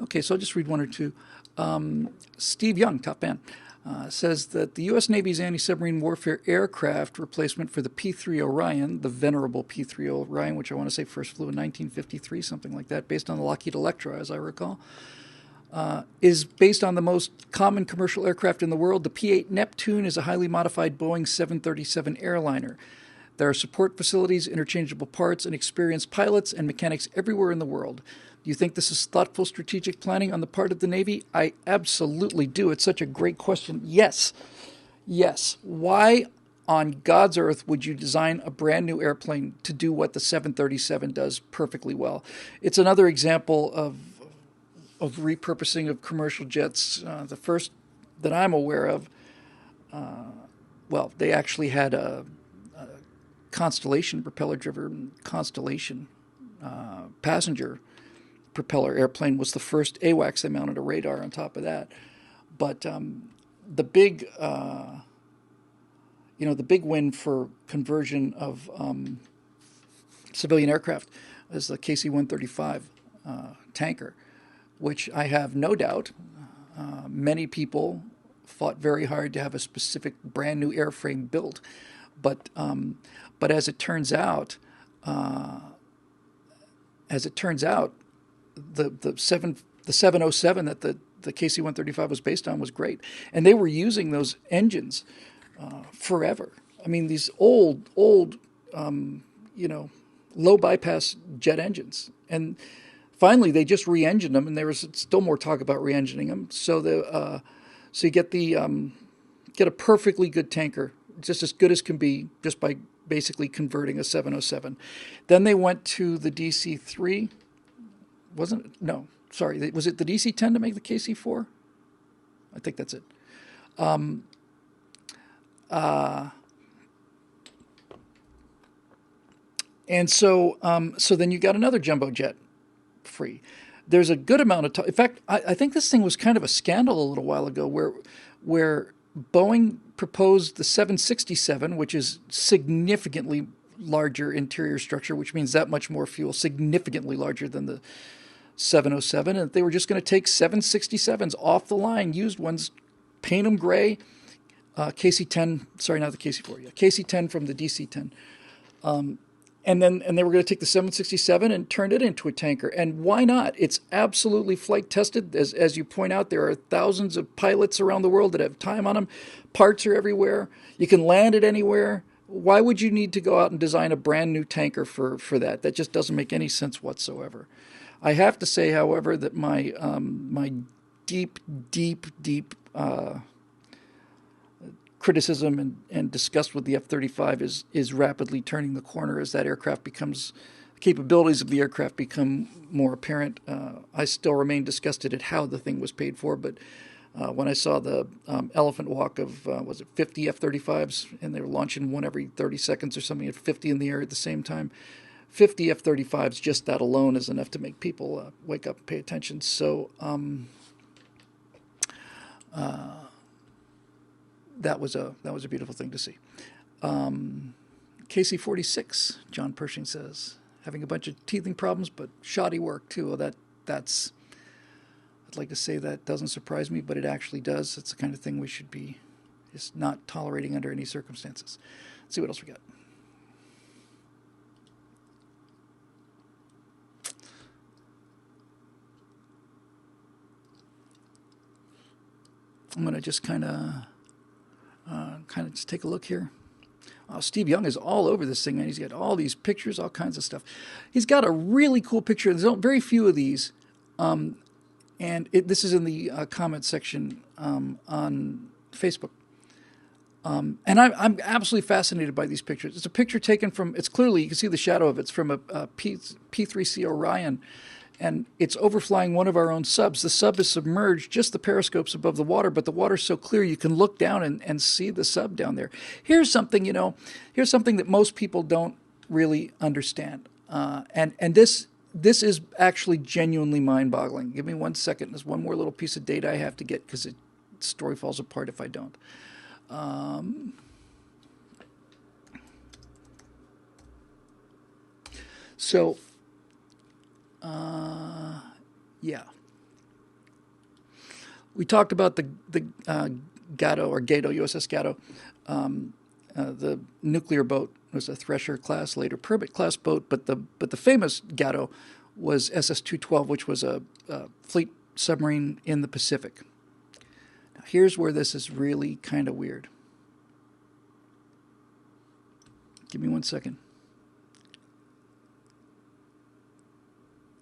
Okay, so I'll just read one or two. Steve Young, top man, says that the U.S. Navy's anti-submarine warfare aircraft replacement for the P30Ryan, the venerable P30Ryan, which I want to say first flew in 1953, something like that, based on the Lockheed Electra, as I recall, is based on the most common commercial aircraft in the world. The P-8 Neptune is a highly modified Boeing 737 airliner. There are support facilities, interchangeable parts, and experienced pilots and mechanics everywhere in the world. Do you think this is thoughtful strategic planning on the part of the Navy? I absolutely do. It's such a great question. Yes. Yes. Why on God's earth would you design a brand new airplane to do what the 737 does perfectly well? It's another example of repurposing of commercial jets. The first that I'm aware of, well, they actually had a Constellation, propeller-driven Constellation passenger propeller airplane was the first AWACS. They mounted a radar on top of that. But the big, the big win for conversion of civilian aircraft is the KC-135 tanker, which I have no doubt many people fought very hard to have a specific brand new airframe built. But as it turns out, the 707 that the KC-135 was based on was great, and they were using those engines forever. I mean, these old low bypass jet engines, and finally they just re-engined them, and there was still more talk about re-engining them. So you get a perfectly good tanker, just as good as can be, just by basically converting a 707. Then they went to the DC-3. Wasn't it? No, sorry. Was it the DC-10 to make the KC-4? I think that's it. And so then you got another jumbo jet free. There's a good amount of in fact, I think this thing was kind of a scandal a little while ago where Boeing proposed the 767, which is significantly larger interior structure, which means that much more fuel, significantly larger than the 707, and they were just going to take 767s off the line, used ones, paint them gray, KC-10, sorry, not the KC-4, yeah, KC-10 from the DC-10. And they were going to take the 767 and turn it into a tanker. And why not? It's absolutely flight tested. As you point out, there are thousands of pilots around the world that have time on them. Parts are everywhere. You can land it anywhere. Why would you need to go out and design a brand new tanker for that? That just doesn't make any sense whatsoever. I have to say, however, that my deep criticism and disgust with the F-35 is rapidly turning the corner as that aircraft becomes, capabilities of the aircraft become more apparent. I still remain disgusted at how the thing was paid for, but when I saw the elephant walk of, 50 F-35s, and they were launching one every 30 seconds or something, at 50 in the air at the same time, 50 F-35s, just that alone is enough to make people wake up and pay attention. So that was a beautiful thing to see. KC-46, John Pershing says, having a bunch of teething problems, but shoddy work too. Well, that's I'd like to say that doesn't surprise me, but it actually does. It's the kind of thing we should be just not tolerating under any circumstances. Let's see what else we got. I'm going to just kind of just take a look here. Steve Young is all over this thing, and he's got all these pictures, all kinds of stuff. He's got a really cool picture. There's very few of these, and this is in the comment section on Facebook. And I'm absolutely fascinated by these pictures. It's a picture taken from, it's clearly, you can see the shadow of it. It's from a P30Ryan. And it's overflying one of our own subs. The sub is submerged, just the periscope's above the water, but the water's so clear you can look down and see the sub down there. Here's something that most people don't really understand. And this is actually genuinely mind-boggling. Give me 1 second. There's one more little piece of data I have to get because the story falls apart if I don't. Yeah. We talked about the Gato or Gato USS Gato. The nuclear boat was a Thresher class, later Privet class boat, but the famous Gato was SS-212, which was a fleet submarine in the Pacific. Now, here's where this is really kind of weird. Give me 1 second.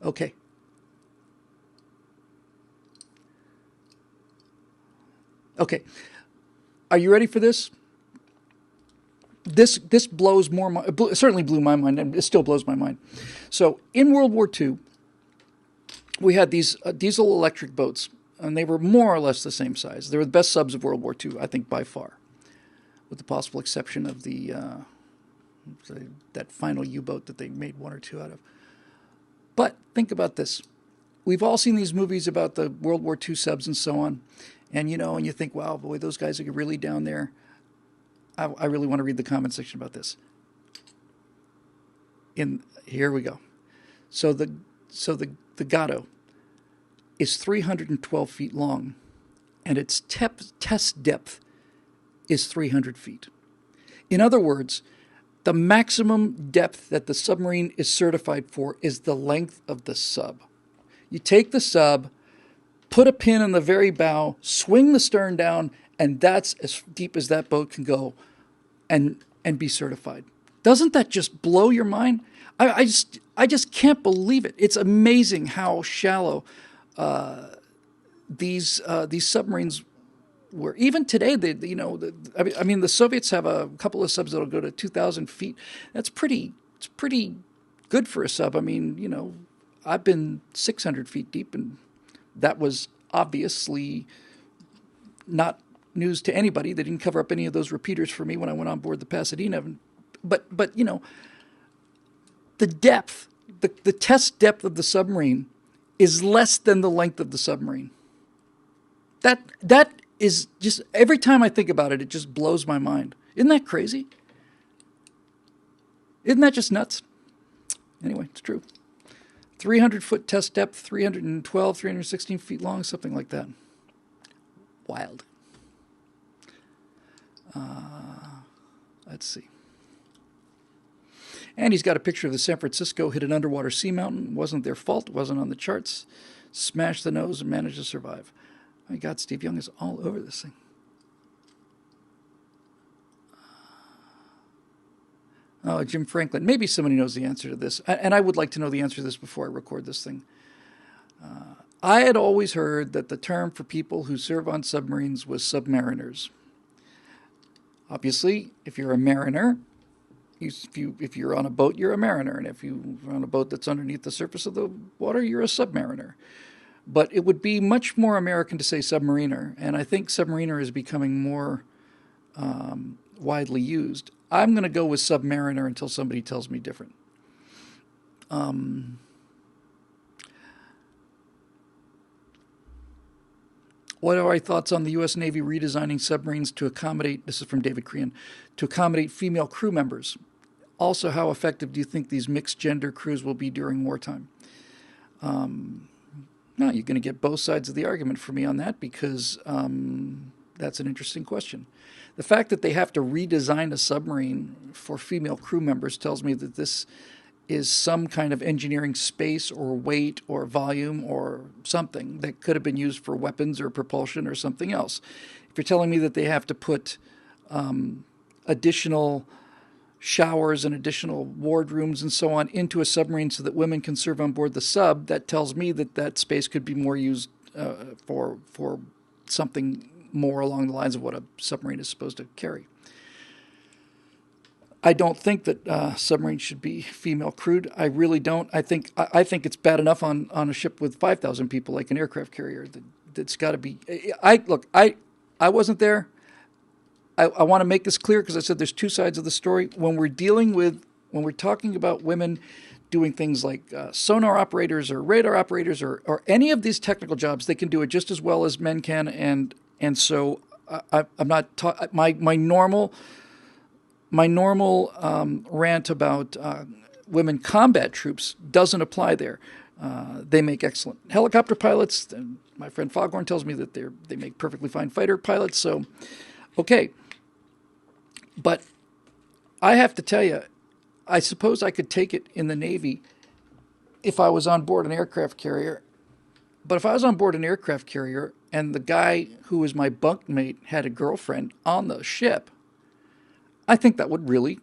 Okay. Okay. Are you ready for this? This blows more. It certainly blew my mind, and it still blows my mind. So in World War II, we had these diesel electric boats, and they were more or less the same size. They were the best subs of World War II, I think, by far, with the possible exception of that final U-boat that they made one or two out of. But think about this. We've all seen these movies about the World War II subs and so on, and you think, wow, boy, those guys are really down there. I really want to read the comment section about this. Here we go. So the Gato is 312 feet long, and its test depth is 300 feet. In other words, the maximum depth that the submarine is certified for is the length of the sub. You take the sub, put a pin in the very bow, swing the stern down, and that's as deep as that boat can go and be certified. Doesn't that just blow your mind? I just can't believe it. It's amazing how shallow these submarines were. Even today, the Soviets have a couple of subs that'll go to 2,000 feet. It's pretty good for a sub. I mean, I've been 600 feet deep, and that was obviously not news to anybody. They didn't cover up any of those repeaters for me when I went on board the Pasadena. But the depth, the test depth of the submarine is less than the length of the submarine. That is just, every time I think about it, it just blows my mind. Isn't that crazy? Isn't that just nuts? Anyway, it's true. 300-foot test depth, 312, 316 feet long, something like that. Wild. Let's see. And he's got a picture of the San Francisco hit an underwater sea mountain. Wasn't their fault. Wasn't on the charts. Smashed the nose and managed to survive. My God, Steve Young is all over this thing. Oh, Jim Franklin. Maybe somebody knows the answer to this. And I would like to know the answer to this before I record this thing. I had always heard that the term for people who serve on submarines was submariners. Obviously, if you're a mariner, if you're on a boat, you're a mariner. And if you're on a boat that's underneath the surface of the water, you're a submariner. But it would be much more American to say submariner. And I think submariner is becoming more widely used. I'm going to go with submariner until somebody tells me different. What are our thoughts on the U.S. Navy redesigning submarines to accommodate, this is from David Crean, to accommodate female crew members? Also, how effective do you think these mixed gender crews will be during wartime? Now, you're going to get both sides of the argument for me on that because that's an interesting question. The fact that they have to redesign a submarine for female crew members tells me that this is some kind of engineering space or weight or volume or something that could have been used for weapons or propulsion or something else. If you're telling me that they have to put additional showers and additional wardrooms and so on into a submarine so that women can serve on board the sub, that tells me that that space could be more used for something more along the lines of what a submarine is supposed to carry. I don't think that submarines should be female crewed. I really don't. I think it's bad enough on a ship with 5,000 people, like an aircraft carrier. That's got to be. I wasn't there. I want to make this clear because I said there's two sides of the story. When we're talking about women doing things like sonar operators or radar operators or any of these technical jobs, they can do it just as well as men can. And so I'm not my normal rant about women combat troops doesn't apply there. They make excellent helicopter pilots. And my friend Foghorn tells me that they make perfectly fine fighter pilots. So, okay. But I have to tell you, I suppose I could take it in the Navy if I was on board an aircraft carrier. But if I was on board an aircraft carrier and the guy who was my bunkmate had a girlfriend on the ship, I think that would really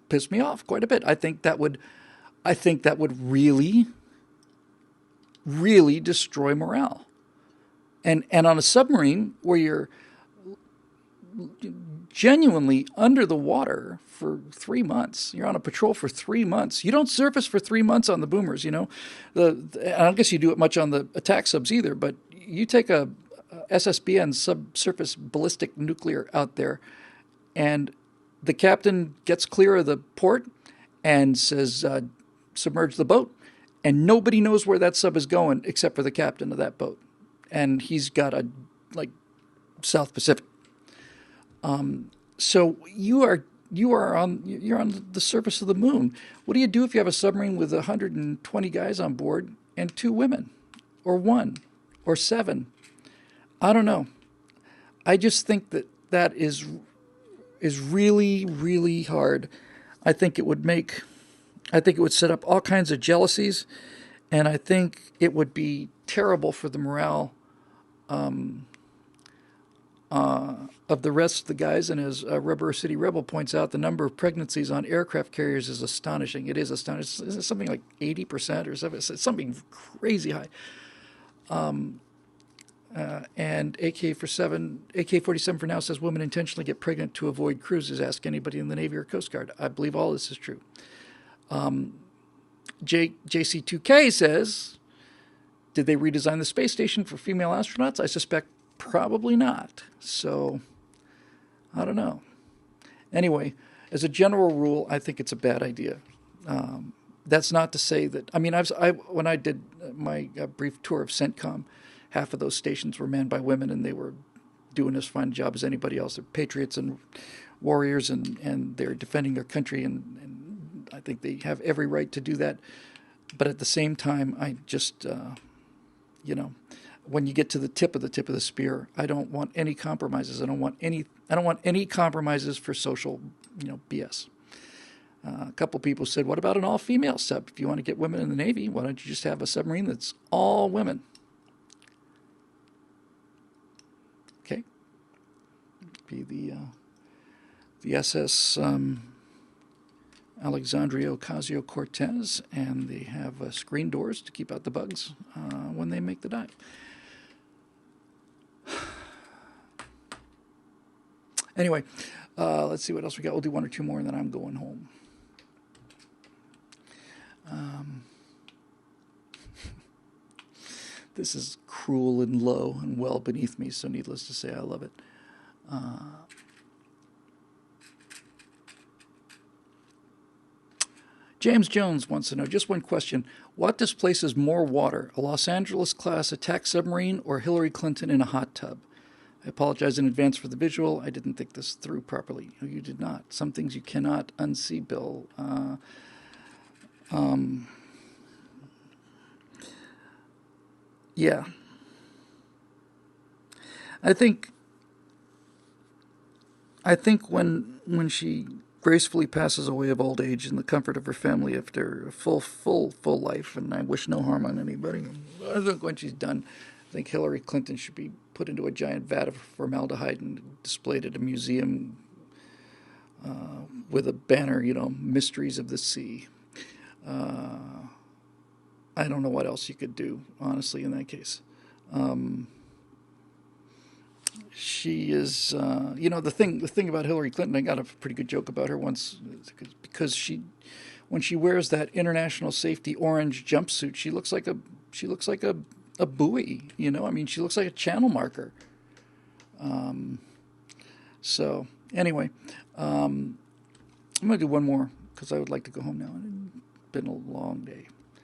piss me off quite a bit. I think that would really, really destroy morale. And on a submarine where you're genuinely under the water for 3 months. You're on a patrol for 3 months. You don't surface for 3 months on the boomers, you know. I don't guess you do it much on the attack subs either, but you take a SSBN, subsurface ballistic nuclear, out there, and the captain gets clear of the port and says, submerge the boat, and nobody knows where that sub is going except for the captain of that boat. And he's got a, like, South Pacific. So you're on the surface of the moon. What do you do if you have a submarine with 120 guys on board and 2 women, or 1, or 7? I don't know. I just think that is really, really hard. I think it would set up all kinds of jealousies, and I think it would be terrible for the morale of the rest of the guys. And as Rubber City Rebel points out, the number of pregnancies on aircraft carriers is astonishing. It is astonishing. It's something like 80% or something. It's something crazy high. And AK-47 for now says women intentionally get pregnant to avoid cruises. Ask anybody in the Navy or Coast Guard. I believe all this is true. JC2K says, did they redesign the space station for female astronauts? I suspect probably not. So, I don't know. Anyway, as a general rule, I think it's a bad idea. That's not to say that, I mean, when I did my brief tour of CENTCOM, half of those stations were manned by women, and they were doing as fine a job as anybody else. They're patriots and warriors, and they're defending their country, and I think they have every right to do that. But at the same time, I just, when you get to the tip of the spear, I don't want any compromises. I don't want any compromises for social, BS. A couple people said, what about an all-female sub? If you want to get women in the Navy, why don't you just have a submarine that's all women? Okay. Be the SS Alexandria Ocasio-Cortez, and they have screen doors to keep out the bugs when they make the dive. Anyway, let's see what else we got. We'll do 1 or 2 more, and then I'm going home. This is cruel and low and well beneath me, so needless to say, I love it. James Jones wants to know, just one question. What displaces more water, a Los Angeles-class attack submarine or Hillary Clinton in a hot tub? I apologize in advance for the visual. I didn't think this through properly. No, you did not. Some things you cannot unsee, Bill. Yeah. I think when she gracefully passes away of old age in the comfort of her family after a full life, and I wish no harm on anybody, I think when she's done, I think Hillary Clinton should be put into a giant vat of formaldehyde and displayed at a museum with a banner, Mysteries of the Sea. I don't know what else you could do, honestly, in that case. She is, the thing about Hillary Clinton, I got a pretty good joke about her once, because when she wears that international safety orange jumpsuit, she looks like a buoy, I mean, she looks like a channel marker. So anyway, I'm going to do one more because I would like to go home now. It's been a long day.